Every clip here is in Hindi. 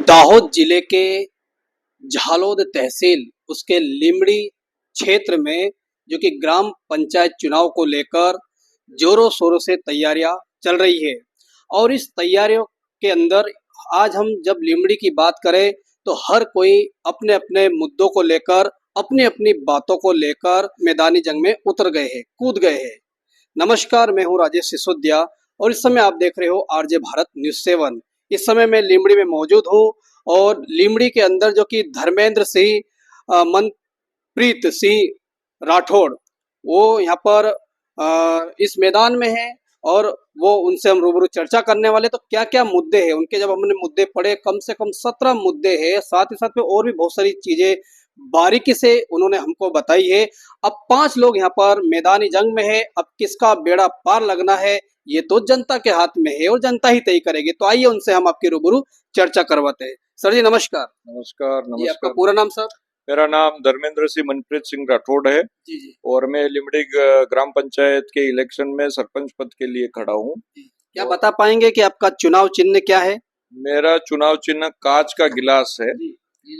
दाहोद जिले के झालोद तहसील उसके लिमड़ी क्षेत्र में जो कि ग्राम पंचायत चुनाव को लेकर जोरों शोरों से तैयारियां चल रही है। और इस तैयारियों के अंदर आज हम जब लिमड़ी की बात करें तो हर कोई अपने अपने मुद्दों को लेकर अपनी अपनी बातों को लेकर मैदानी जंग में उतर गए हैं, कूद गए हैं। नमस्कार, मैं हूं राजेश सिसोदिया और इस समय आप देख रहे हो आरजे भारत न्यूज़ 7। इस समय मैं लिमड़ी में मौजूद हूं और लिमड़ी के अंदर जो कि धर्मेंद्र सिंह मनप्रीत सिंह राठौड़ वो यहाँ पर इस मैदान में है और वो उनसे हम रूबरू चर्चा करने वाले। तो क्या क्या मुद्दे हैं उनके, जब हमने मुद्दे पढ़े कम से कम 17 मुद्दे हैं, साथ ही साथ में और भी बहुत सारी चीजें बारीकी से उन्होंने हमको बताई है। अब 5 लोग यहाँ पर मैदानी जंग में है। अब किसका बेड़ा पार लगना है ये तो जनता के हाथ में है और जनता ही तय करेगी। तो आइए उनसे हम आपके रूबरू चर्चा करवाते हैं। सर जी नमस्कार। नमस्कार जी आपका नमस्कार। पूरा नाम सर? मेरा नाम धर्मेंद्र सिंह मनप्रीत सिंह राठौड़ है जी जी और मैं लिमड़ी ग्राम पंचायत के इलेक्शन में सरपंच पद के लिए खड़ा हूँ। क्या बता पाएंगे कि आपका चुनाव चिन्ह क्या है? मेरा चुनाव चिन्ह कांच का गिलास है।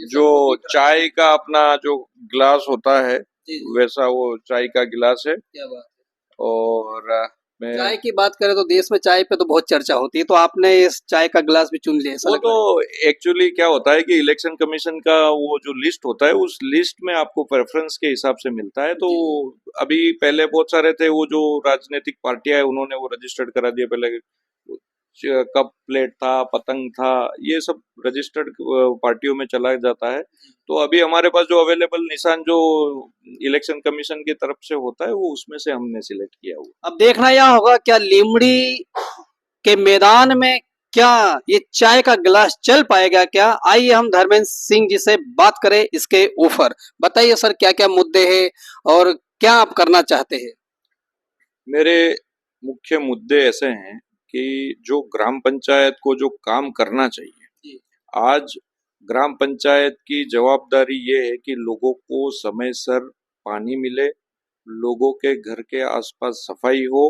जो चाय का अपना जो गिलास होता है वैसा वो चाय का गिलास है। क्या बात है। और मैं चाय की बात करें तो देश में चाय पे तो बहुत चर्चा होती है, तो आपने इस चाय का गिलास भी चुन लिया, ऐसा वो लग तो रहा है। एक्चुअली क्या होता है कि इलेक्शन कमीशन का वो जो लिस्ट होता है उस लिस्ट में आपको प्रेफरेंस के हिसाब से मिलता है। तो अभी पहले बहुत सारे थे वो जो राजनीतिक पार्टियां है उन्होंने वो रजिस्टर्ड करा दिया। पहले कप प्लेट था, पतंग था, ये सब रजिस्टर्ड पार्टियों में चला जाता है। तो अभी हमारे पास जो अवेलेबल निशान जो इलेक्शन कमीशन की तरफ से होता है वो उसमें से हमने सिलेक्ट किया हुआ। अब देखना यह होगा क्या लिमड़ी के मैदान में क्या ये चाय का गिलास चल पाएगा क्या। आइए हम धर्मेंद्र सिंह जी से बात करें इसके ऊपर। बताइए सर, क्या क्या मुद्दे हैं और क्या आप करना चाहते हैं? मेरे मुख्य मुद्दे ऐसे हैं कि जो ग्राम पंचायत को जो काम करना चाहिए, आज ग्राम पंचायत की जवाबदारी ये है कि लोगों को समय सर पानी मिले, लोगों के घर के आसपास सफाई हो,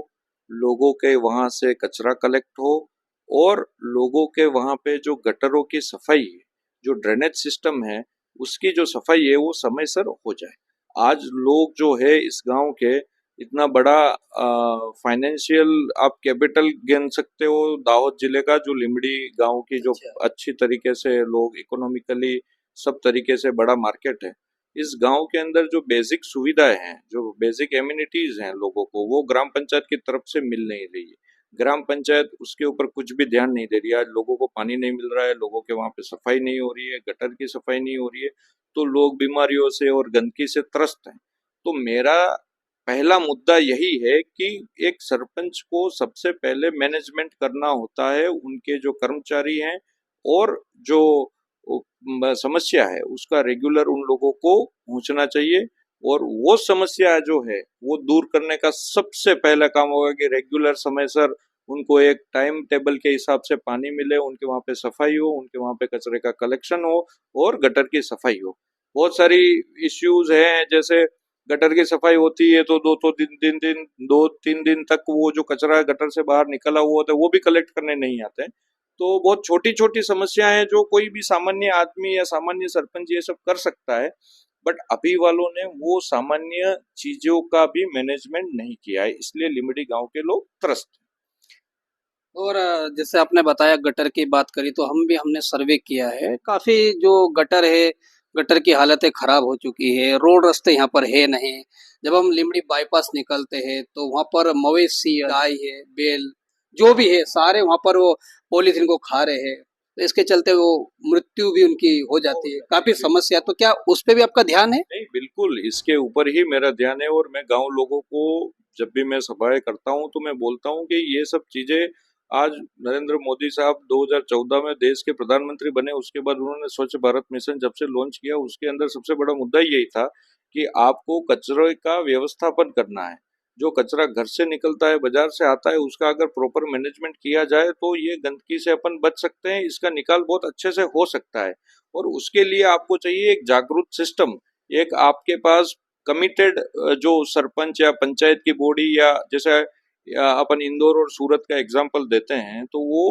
लोगों के वहां से कचरा कलेक्ट हो और लोगों के वहां पे जो गटरों की सफाई है, जो ड्रेनेज सिस्टम है उसकी जो सफाई है वो समय सर हो जाए। आज लोग जो है इस गांव के इतना बड़ा फाइनेंशियल आप कैपिटल गिन सकते हो दाहोद जिले का, जो लिमड़ी गांव की जो अच्छी तरीके से लोग इकोनॉमिकली सब तरीके से बड़ा मार्केट है। इस गांव के अंदर जो बेसिक सुविधाएं हैं, जो बेसिक एमिनिटीज हैं लोगों को, वो ग्राम पंचायत की तरफ से मिल नहीं रही है। ग्राम पंचायत उसके ऊपर कुछ भी ध्यान नहीं दे रही है। आज लोगों को पानी नहीं मिल रहा है, लोगों के वहां पे सफाई नहीं हो रही है, गटर की सफाई नहीं हो रही है, तो लोग बीमारियों से और गंदगी से त्रस्त हैं। तो मेरा पहला मुद्दा यही है कि एक सरपंच को सबसे पहले मैनेजमेंट करना होता है, उनके जो कर्मचारी हैं और जो समस्या है उसका रेगुलर उन लोगों को पहुंचना चाहिए। और वो समस्या जो है वो दूर करने का सबसे पहला काम होगा कि रेगुलर समय सर उनको एक टाइम टेबल के हिसाब से पानी मिले, उनके वहां पे सफाई हो, उनके वहां पे कचरे का कलेक्शन हो और गटर की सफाई हो। बहुत सारी इश्यूज हैं, जैसे गटर की सफाई होती है तो दो तीन दिन तक वो जो कचरा गटर से बाहर निकला हुआ होता है वो भी कलेक्ट करने नहीं आते हैं। तो बहुत छोटी छोटी समस्याएं हैं जो कोई भी सामान्य आदमी या सामान्य सरपंच ये सब कर सकता है, बट अभी वालों ने वो सामान्य चीजों का भी मैनेजमेंट नहीं किया है, इसलिए लिमड़ी गांव के लोग त्रस्त हैं। और जैसे आपने बताया गटर की बात करी तो हमने सर्वे किया है। काफी जो गटर है, गटर की हालतें खराब हो चुकी है। रोड रास्ते यहाँ पर है नहीं। जब हम लिमड़ी बाईपास निकलते हैं तो वहाँ पर मवेशी, गाय है, बैल जो भी है सारे वहाँ पर वो पॉलीथीन को खा रहे हैं। तो इसके चलते वो मृत्यु भी उनकी हो जाती है। काफी समस्या। तो क्या उस पे भी आपका ध्यान है? नहीं, बिल्कुल इसके ऊपर ही मेरा ध्यान है। और मैं गांव लोगों को जब भी मैं सभाएं करता हूं तो मैं बोलता हूं कि ये सब चीजें आज नरेंद्र मोदी साहब 2014 में देश के प्रधानमंत्री बने, उसके बाद उन्होंने स्वच्छ भारत मिशन जब से लॉन्च किया उसके अंदर सबसे बड़ा मुद्दा यही था कि आपको कचरे का व्यवस्थापन करना है। जो कचरा घर से निकलता है, बाजार से आता है, उसका अगर प्रॉपर मैनेजमेंट किया जाए तो ये गंदगी से अपन बच सकते हैं, इसका निकाल बहुत अच्छे से हो सकता है। और उसके लिए आपको चाहिए एक जागरूक सिस्टम, एक आपके पास कमिटेड जो सरपंच या पंचायत की बॉडी, या जैसे या अपन इंदौर और सूरत का एग्जाम्पल देते हैं तो वो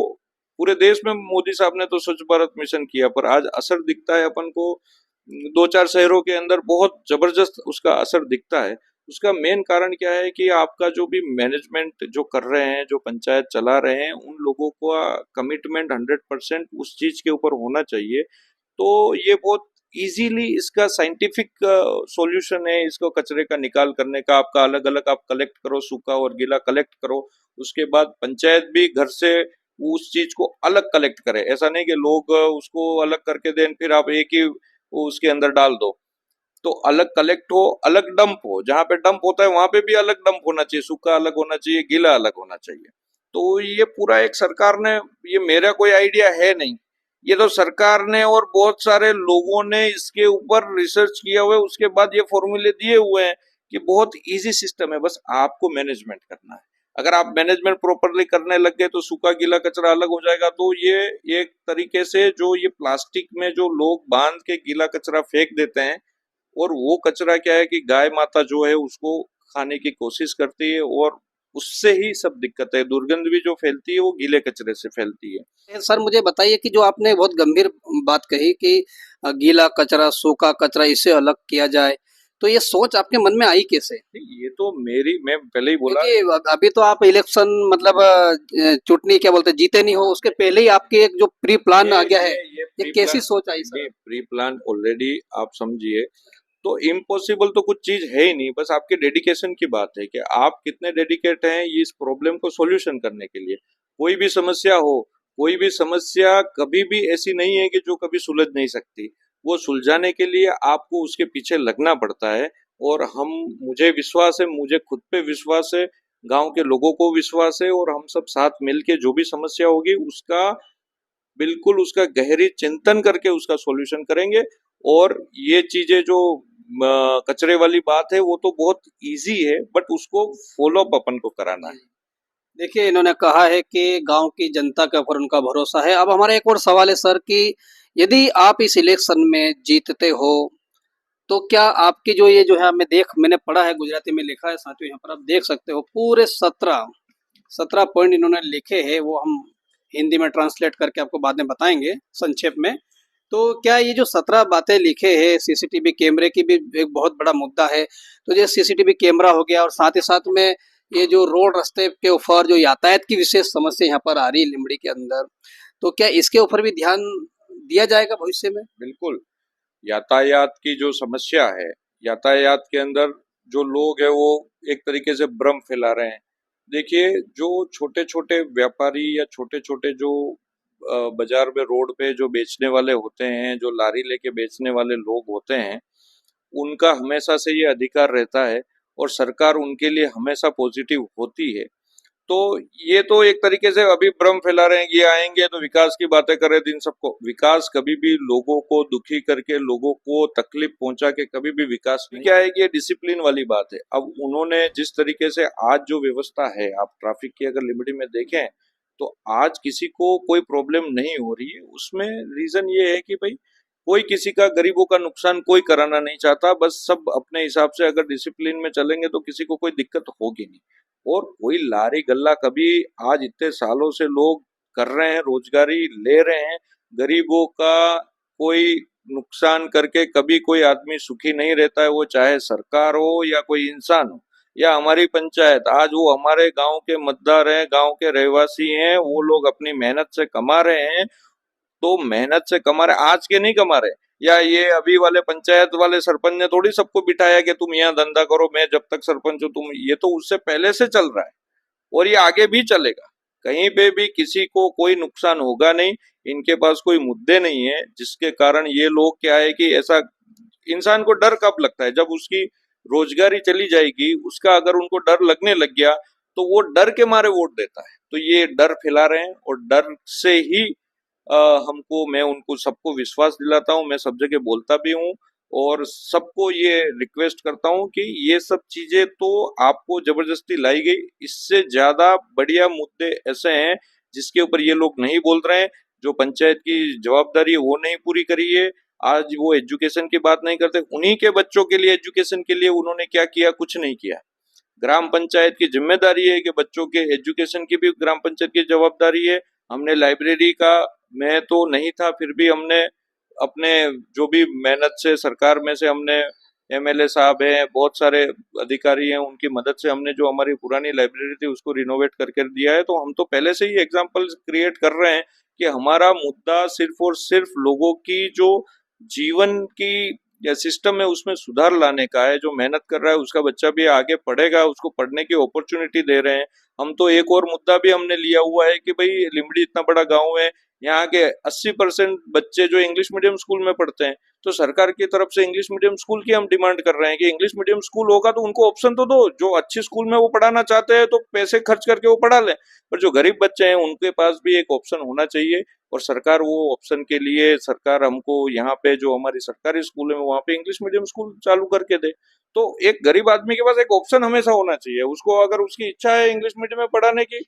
पूरे देश में मोदी साहब ने तो स्वच्छ भारत मिशन किया, पर आज असर दिखता है अपन को 2-4 शहरों के अंदर बहुत जबरदस्त उसका असर दिखता है। उसका मेन कारण क्या है कि आपका जो भी मैनेजमेंट जो कर रहे हैं, जो पंचायत चला रहे हैं, उन लोगों का कमिटमेंट 100% उस चीज के ऊपर होना चाहिए। तो ये बहुत इजीली इसका साइंटिफिक सॉल्यूशन है, इसको कचरे का निकाल करने का। आपका अलग अलग आप कलेक्ट करो, सूखा और गीला कलेक्ट करो, उसके बाद पंचायत भी घर से उस चीज को अलग कलेक्ट करे। ऐसा नहीं कि लोग उसको अलग करके दें फिर आप एक ही उसके अंदर डाल दो। तो अलग कलेक्ट हो, अलग डंप हो, जहां पे डंप होता है वहां पे भी अलग डंप होना चाहिए, सूखा अलग होना चाहिए, गीला अलग होना चाहिए। तो ये पूरा एक सरकार ने, ये मेरा कोई आइडिया है नहीं, ये तो सरकार ने और बहुत सारे लोगों ने इसके ऊपर रिसर्च किया हुआ है, उसके बाद ये फॉर्मूले दिए हुए हैं कि बहुत इजी सिस्टम है, बस आपको मैनेजमेंट करना है। अगर आप मैनेजमेंट प्रॉपरली करने लग गए तो सूखा गीला कचरा अलग हो जाएगा। तो ये एक तरीके से जो ये प्लास्टिक में जो लोग बांध के गीला कचरा फेंक देते हैं, और वो कचरा क्या है कि गाय माता जो है उसको खाने की कोशिश करती है, और उससे ही सब दिक्कत है। दुर्गंध भी जो फैलती है वो गीले कचरे से फैलती है। सर मुझे बताइए कि जो आपने बहुत गंभीर बात कही कि गीला कचरा सूखा कचरा इसे अलग किया जाए, तो ये सोच आपके मन में आई कैसे? ये तो मेरी, मैं पहले ही बोला, क्योंकि अभी तो आप इलेक्शन मतलब चुटनी क्या बोलते हैं जीते नहीं हो, उसके पहले ही आपके एक जो प्री प्लान आ गया है, ये ये प्री कैसी प्लान, सोच आई सर? ये प्री प्लान ऑलरेडी आप समझिए। तो इम्पॉसिबल तो कुछ चीज है ही नहीं, बस आपके डेडिकेशन की बात है कि आप कितने डेडिकेट हैं ये इस प्रॉब्लम को सॉल्यूशन करने के लिए। कोई भी समस्या हो, कोई भी समस्या कभी भी ऐसी नहीं है कि जो कभी सुलझ नहीं सकती। वो सुलझाने के लिए आपको उसके पीछे लगना पड़ता है। और हम, मुझे विश्वास है, मुझे खुद पे विश्वास है, गांव के लोगों को विश्वास है, और हम सब साथ मिलके जो भी समस्या होगी उसका बिल्कुल उसका गहरी चिंतन करके उसका सॉल्यूशन करेंगे। और ये चीजें जो कचरे वाली बात है वो तो बहुत इजी है, बट उसको फॉलो अप अपन को कराना है। देखिए इन्होंने कहा है कि गांव की जनता के ऊपर उनका भरोसा है। अब हमारा एक और सवाल है सर कि यदि आप इस इलेक्शन में जीतते हो तो क्या आपकी जो ये जो है मैंने पढ़ा है, गुजराती में लिखा है साथियों, यहाँ पर आप देख सकते हो पूरे 17 पॉइंट इन्होंने लिखे हैं, वो हम हिंदी में ट्रांसलेट करके आपको बाद में बताएंगे संक्षेप में। तो क्या ये जो 17 बातें लिखे हैं, सीसीटीवी कैमरे की भी एक बहुत बड़ा मुद्दा है। तो ये सीसीटीवी कैमरा हो गया और साथ ही साथ में ये जो रोड रास्ते के ऊपर जो यातायात की विशेष समस्या यहाँ पर आ रही है लिमड़ी के अंदर, तो क्या इसके ऊपर भी ध्यान दिया जाएगा भविष्य में? बिल्कुल। यातायात की जो समस्या है, यातायात के अंदर जो लोग हैं वो एक तरीके से भ्रम फैला रहे हैं। देखिए, जो छोटे छोटे व्यापारी या छोटे छोटे जो बाजार में रोड पे जो बेचने वाले होते हैं, जो लारी लेके बेचने वाले लोग होते हैं, उनका हमेशा से ये अधिकार रहता है, और सरकार उनके लिए हमेशा पॉजिटिव होती है। तो ये तो एक तरीके से अभी भ्रम फैला रहे हैं कि ये आएंगे तो विकास की बातें कर रहे थे। इन सबको, विकास कभी भी लोगों को दुखी करके, लोगों को तकलीफ पहुंचा के कभी भी विकास नहीं। क्या है कि ये डिसिप्लिन वाली बात है। अब उन्होंने जिस तरीके से आज जो व्यवस्था है, आप ट्रैफिक की अगर लिमिट में देखें तो आज किसी को कोई प्रॉब्लम नहीं हो रही है। उसमें रीजन ये है कि भाई कोई किसी का, गरीबों का नुकसान कोई कराना नहीं चाहता, बस सब अपने हिसाब से अगर डिसिप्लिन में चलेंगे तो किसी को कोई दिक्कत होगी नहीं। और कोई लारी गल्ला कभी, आज इतने सालों से लोग कर रहे हैं, रोजगारी ले रहे हैं, गरीबों का कोई नुकसान करके कभी कोई आदमी सुखी नहीं रहता है, वो चाहे सरकार हो या कोई इंसान हो या हमारी पंचायत। आज वो हमारे गांव के मतदार हैं, गांव के रहवासी हैं, वो लोग अपनी मेहनत से कमा रहे हैं। तो मेहनत से कमा रहे, आज के नहीं कमा रहे। या ये अभी वाले पंचायत वाले सरपंच ने थोड़ी सबको बिठाया कि तुम यहाँ धंधा करो, मैं जब तक सरपंच हूँ तुम, ये तो उससे पहले से चल रहा है और ये आगे भी चलेगा। कहीं पे भी किसी को कोई नुकसान होगा नहीं। इनके पास कोई मुद्दे नहीं है जिसके कारण ये लोग, क्या है कि ऐसा, इंसान को डर कब लगता है, जब उसकी रोजगारी चली जाएगी, उसका अगर उनको डर लगने लग गया तो वो डर के मारे वोट देता है। तो ये डर फैला रहे हैं, और डर से ही हमको, मैं उनको सबको विश्वास दिलाता हूँ, मैं सब जगह बोलता भी हूँ, और सबको ये रिक्वेस्ट करता हूँ कि ये सब चीजें तो आपको जबरदस्ती लाई गई, इससे ज्यादा बढ़िया मुद्दे ऐसे हैं जिसके ऊपर ये लोग नहीं बोल रहे हैं। जो पंचायत की जवाबदारी है वो नहीं पूरी करी है। आज वो एजुकेशन की बात नहीं करते, उन्हीं के बच्चों के लिए, एजुकेशन के लिए उन्होंने क्या किया? कुछ नहीं किया। ग्राम पंचायत की जिम्मेदारी है कि बच्चों के एजुकेशन की भी ग्राम पंचायत की जवाबदारी है। हमने लाइब्रेरी का, मैं तो नहीं था फिर भी हमने अपने जो भी मेहनत से सरकार में से हमने, एमएलए साहब हैं, बहुत सारे अधिकारी हैं, उनकी मदद से हमने जो हमारी पुरानी लाइब्रेरी थी उसको रिनोवेट करके दिया है। तो हम तो पहले से ही एग्जाम्पल क्रिएट कर रहे हैं कि हमारा मुद्दा सिर्फ और सिर्फ लोगों की जो जीवन की या सिस्टम है उसमें सुधार लाने का है। जो मेहनत कर रहा है उसका बच्चा भी आगे पढ़ेगा, उसको पढ़ने की अपॉर्चुनिटी दे रहे हैं। हम तो एक और मुद्दा भी हमने लिया हुआ है कि भाई लिमड़ी इतना बड़ा गांव है, यहाँ के 80% बच्चे जो इंग्लिश मीडियम स्कूल में पढ़ते हैं, तो सरकार की तरफ से इंग्लिश मीडियम स्कूल की हम डिमांड कर रहे हैं कि इंग्लिश मीडियम स्कूल होगा तो उनको ऑप्शन तो दो, जो अच्छे स्कूल में वो पढ़ाना चाहते हैं तो पैसे खर्च करके वो पढ़ा लें, पर जो गरीब बच्चे हैं उनके पास भी एक ऑप्शन होना चाहिए। और सरकार वो ऑप्शन के लिए, सरकार हमको यहाँ पे जो हमारी सरकारी स्कूल है वहाँ पे इंग्लिश मीडियम स्कूल चालू करके दे। तो एक गरीब आदमी के पास एक ऑप्शन हमेशा होना चाहिए, उसको अगर उसकी इच्छा है इंग्लिश मीडियम में पढ़ाने की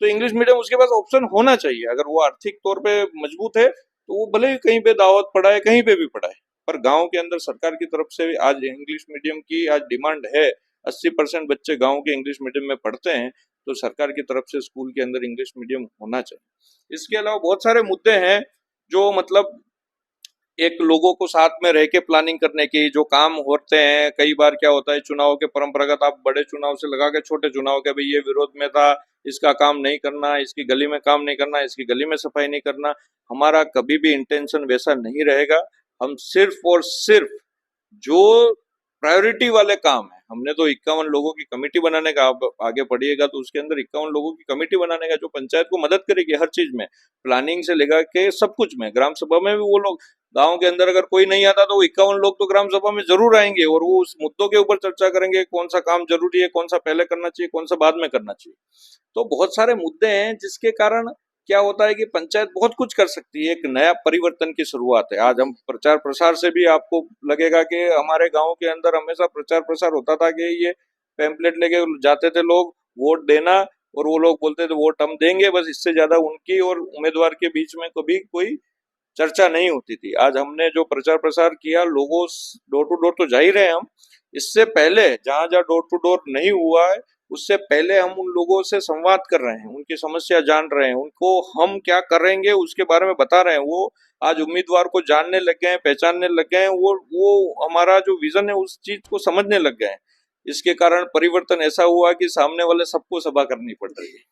तो इंग्लिश मीडियम उसके पास ऑप्शन होना चाहिए। अगर वो आर्थिक तौर पे मजबूत है तो वो भले ही कहीं पे दावत पढ़ाए, कहीं पे भी पढ़ाए, पर गांव के अंदर सरकार की तरफ से आज इंग्लिश मीडियम की आज डिमांड है। 80% बच्चे गांव के इंग्लिश मीडियम में पढ़ते हैं, तो सरकार की तरफ से स्कूल के अंदर इंग्लिश मीडियम होना चाहिए। इसके अलावा बहुत सारे मुद्दे हैं जो मतलब एक लोगों को साथ में रह के प्लानिंग करने की जो काम होते हैं। कई बार क्या होता है, चुनाव के परंपरागत आप बड़े चुनाव से लगा के छोटे चुनाव के, भाई ये विरोध में था, इसका काम नहीं करना, इसकी गली में काम नहीं करना, इसकी गली में सफाई नहीं करना, हमारा कभी भी इंटेंशन वैसा नहीं रहेगा। हम सिर्फ और सिर्फ जो प्रायोरिटी वाले काम है, हमने तो 51 लोगों की कमेटी बनाने का, आप आगे पढ़िएगा तो उसके अंदर 51 लोगों की कमेटी बनाने का जो पंचायत को मदद करेगी हर चीज में, प्लानिंग से लेकर के सब कुछ में। ग्राम सभा में भी वो लोग, गांव के अंदर अगर कोई नहीं आता तो वो 51 लोग तो ग्राम सभा में जरूर आएंगे और वो उस मुद्दों के ऊपर चर्चा करेंगे, कौन सा काम जरूरी है, कौन सा पहले करना चाहिए, कौन सा बाद में करना चाहिए। तो बहुत सारे मुद्दे हैं जिसके कारण क्या होता है कि पंचायत बहुत कुछ कर सकती है, एक नया परिवर्तन की शुरुआत है। आज हम प्रचार प्रसार से भी आपको लगेगा कि हमारे गांव के अंदर हमेशा प्रचार प्रसार होता था कि ये पैम्पलेट लेके जाते थे लोग, वोट देना, और वो लोग बोलते थे वोट हम देंगे, बस इससे ज्यादा उनकी और उम्मीदवार के बीच में कभी कोई चर्चा नहीं होती थी। आज हमने जो प्रचार प्रसार किया, लोगों डोर टू डोर तो जा ही रहे हैं हम, इससे पहले जहां जहां डोर टू डोर नहीं हुआ है उससे पहले हम उन लोगों से संवाद कर रहे हैं, उनकी समस्या जान रहे हैं, उनको हम क्या करेंगे उसके बारे में बता रहे हैं। वो आज उम्मीदवार को जानने लग गए हैं, पहचानने लग गए हैं, वो हमारा जो विजन है उस चीज को समझने लग गए हैं। इसके कारण परिवर्तन ऐसा हुआ कि सामने वाले सबको सभा करनी पड़ रही है।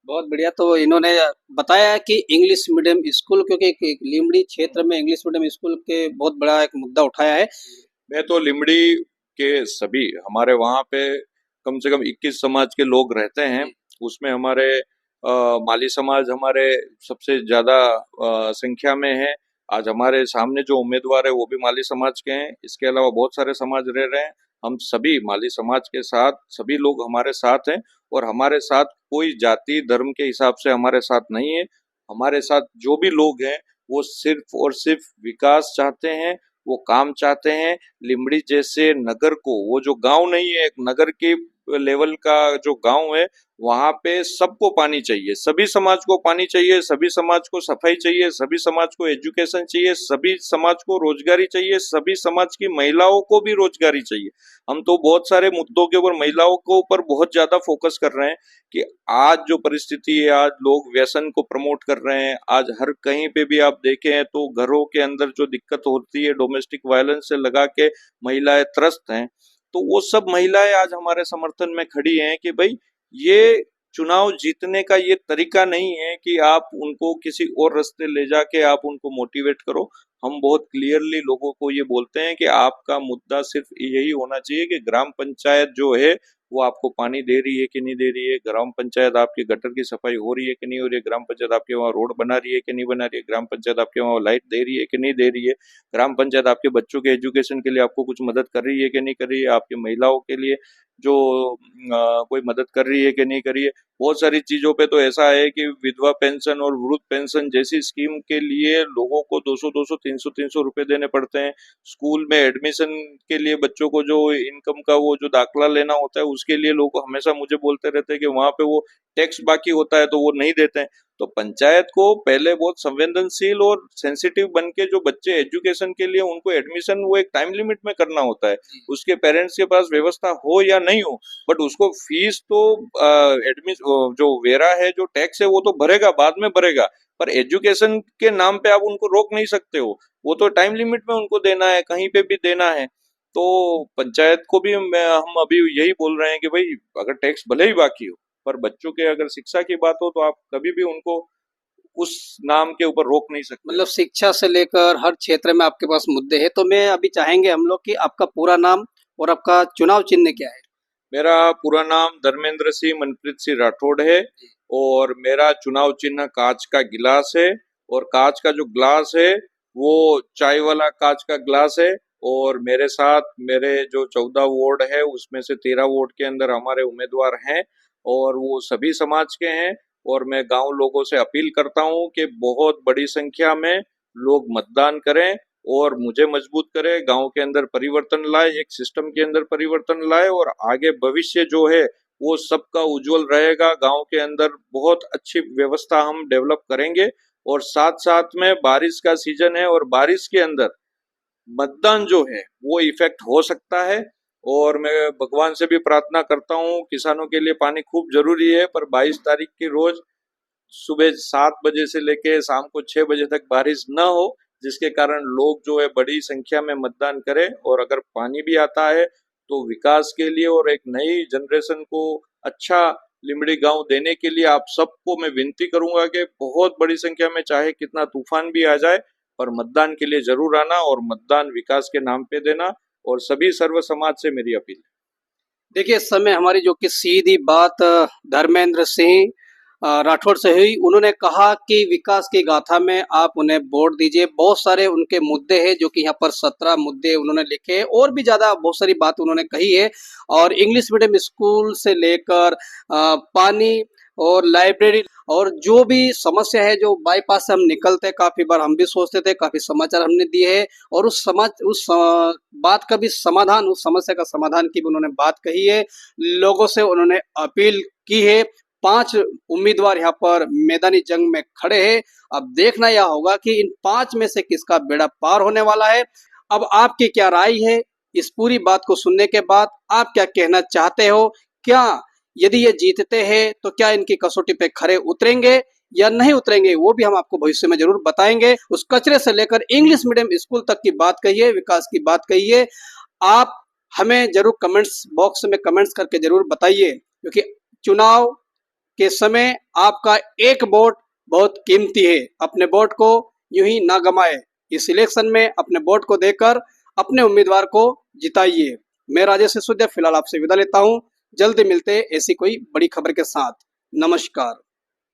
बहुत बढ़िया। तो इन्होंने बताया कि इंग्लिश मीडियम स्कूल, क्योंकि एक लिमड़ी क्षेत्र में इंग्लिश मीडियम स्कूल के बहुत बड़ा एक मुद्दा उठाया है। मैं तो लिमड़ी के सभी, हमारे वहां पे कम से कम 21 समाज के लोग रहते हैं, उसमें हमारे माली समाज हमारे सबसे ज्यादा संख्या में है। आज हमारे सामने जो उम्मीदवार है वो भी माली समाज के हैं, इसके अलावा बहुत सारे समाज रह रहे हैं। हम सभी माली समाज के साथ, सभी लोग हमारे साथ हैं, और हमारे साथ कोई जाति धर्म के हिसाब से हमारे साथ नहीं है। हमारे साथ जो भी लोग हैं वो सिर्फ और सिर्फ विकास चाहते हैं, वो काम चाहते हैं। लिमड़ी जैसे नगर को, वो जो गांव नहीं है, एक नगर के लेवल का जो गांव है, वहां पे सबको पानी चाहिए, सभी समाज को पानी चाहिए, सभी समाज को सफाई चाहिए, सभी समाज को एजुकेशन चाहिए, सभी समाज को रोजगारी चाहिए, सभी समाज की महिलाओं को भी रोजगारी चाहिए। हम तो बहुत सारे मुद्दों के ऊपर, महिलाओं के ऊपर बहुत ज्यादा फोकस कर रहे हैं कि आज जो परिस्थिति है, आज लोग व्यसन को प्रमोट कर रहे हैं। आज हर कहीं पे भी आप देखें तो घरों के अंदर जो दिक्कत होती है, डोमेस्टिक वायलेंस से लगा के महिलाएं त्रस्त हैं, तो वो सब महिलाएं आज हमारे समर्थन में खड़ी हैं कि भाई ये चुनाव जीतने का ये तरीका नहीं है कि आप उनको किसी और रास्ते ले जाके आप उनको मोटिवेट करो। हम बहुत क्लियरली लोगों को ये बोलते हैं कि आपका मुद्दा सिर्फ यही होना चाहिए कि ग्राम पंचायत जो है वो आपको पानी दे रही है कि नहीं दे रही है, ग्राम पंचायत आपके गटर की सफाई हो रही है कि नहीं हो रही है, ग्राम पंचायत आपके वहाँ रोड बना रही है कि नहीं बना रही है, ग्राम पंचायत आपके वहाँ लाइट दे रही है कि नहीं दे रही है, ग्राम पंचायत आपके बच्चों के एजुकेशन के लिए आपको कुछ मदद कर रही है कि नहीं कर रही है, आपकी महिलाओं के लिए जो कोई मदद कर रही है कि नहीं कर रही है। बहुत सारी चीजों पे तो ऐसा है कि विधवा पेंशन और वृद्ध पेंशन जैसी स्कीम के लिए लोगों को 200-200, 300-300 रुपए देने पड़ते हैं। स्कूल में एडमिशन के लिए बच्चों को जो इनकम का वो जो दाखला लेना होता है उसके लिए लोग हमेशा मुझे बोलते रहते हैं कि वहां पे वो टैक्स बाकी होता है तो वो नहीं देते हैं। तो पंचायत को पहले बहुत संवेदनशील और सेंसिटिव बन के जो बच्चे एजुकेशन के लिए उनको एडमिशन वो एक टाइम लिमिट में करना होता है, उसके पेरेंट्स के पास व्यवस्था हो या नहीं हो, बट उसको फीस तो एडमिशन जो वेरा है, जो टैक्स है वो तो भरेगा, बाद में भरेगा, पर एजुकेशन के नाम पे आप उनको रोक नहीं सकते हो, वो तो टाइम लिमिट में उनको देना है, कहीं पे भी देना है। तो पंचायत को भी हम अभी यही बोल रहे हैं कि भाई अगर टैक्स भले ही बाकी हो, पर बच्चों के अगर शिक्षा की बात हो तो आप कभी भी उनको उस नाम के ऊपर रोक नहीं सकते। मतलब शिक्षा से लेकर हर क्षेत्र में आपके पास मुद्दे हैं, तो मैं अभी चाहेंगे हम लोग कि आपका पूरा नाम और आपका चुनाव चिन्ह क्या है? मेरा पूरा नाम धर्मेंद्र सिंह मनप्रीत सिंह राठौड़ है और मेरा चुनाव चिन्ह कांच का गिलास है। और कांच का जो ग्लास है वो चाय वाला कांच का ग्लास है। और मेरे साथ मेरे जो 14 वार्ड है उसमें से 13 वार्ड के अंदर हमारे उम्मीदवार हैं और वो सभी समाज के हैं। और मैं गांव लोगों से अपील करता हूं कि बहुत बड़ी संख्या में लोग मतदान करें और मुझे मजबूत करे, गांव के अंदर परिवर्तन लाए, एक सिस्टम के अंदर परिवर्तन लाए और आगे भविष्य जो है वो सबका उज्जवल रहेगा। गांव के अंदर बहुत अच्छी व्यवस्था हम डेवलप करेंगे। और साथ साथ में बारिश का सीजन है और बारिश के अंदर मतदान जो है वो इफेक्ट हो सकता है। और मैं भगवान से भी प्रार्थना करता हूँ, किसानों के लिए पानी खूब जरूरी है, पर 22 तारीख की रोज सुबह 7 बजे से लेके शाम को 6 बजे तक बारिश न हो, जिसके कारण लोग जो है बड़ी संख्या में मतदान करें। और अगर पानी भी आता है तो विकास के लिए और एक नई जनरेशन को अच्छा लिमड़ी गांव देने के लिए आप सबको मैं विनती करूंगा कि बहुत बड़ी संख्या में चाहे कितना तूफान भी आ जाए पर मतदान के लिए जरूर आना और मतदान विकास के नाम पे देना। और सभी सर्व समाज से मेरी अपील है। देखिए, इस समय हमारी जो कि सीधी बात धर्मेंद्र सिंह राठौड़ से हुई। उन्होंने कहा कि विकास की गाथा में आप उन्हें वोट दीजिए। बहुत सारे उनके मुद्दे हैं जो कि यहाँ पर 17 मुद्दे उन्होंने लिखे हैं और भी ज़्यादा बहुत सारी बात उन्होंने कही है। और इंग्लिश मीडियम स्कूल से लेकर पानी और लाइब्रेरी और जो भी समस्या है, जो बाईपास से हम निकलते हैं, काफ़ी बार हम भी सोचते थे, काफ़ी समाचार हमने दिए हैं और बात का भी समाधान, उस समस्या का समाधान की भी उन्होंने बात कही है। लोगों से उन्होंने अपील की है। 5 उम्मीदवार यहाँ पर मैदानी जंग में खड़े हैं। अब देखना यह होगा कि इन 5 में से किसका बेड़ा पार होने वाला है। अब आपकी क्या राय है? इस पूरी बात को सुनने के बाद आप क्या कहना चाहते हो? क्या यदि ये जीतते हैं तो क्या इनकी कसौटी पे खरे उतरेंगे या नहीं उतरेंगे, वो भी हम आपको भविष्य में जरूर बताएंगे। उस कचरे से लेकर इंग्लिश मीडियम स्कूल तक की बात कहिए, विकास की बात कहिए, आप हमें जरूर कमेंट्स बॉक्स में कमेंट्स करके जरूर बताइए, क्योंकि चुनाव के समय आपका एक वोट बहुत कीमती है। अपने वोट को यूं ही ना गमाए। इस इलेक्शन में अपने वोट को देकर अपने उम्मीदवार को जिताइए। मैं राजेश सिसोदिया फिलहाल आपसे विदा लेता हूं। जल्दी मिलते ऐसी कोई बड़ी खबर के साथ। नमस्कार।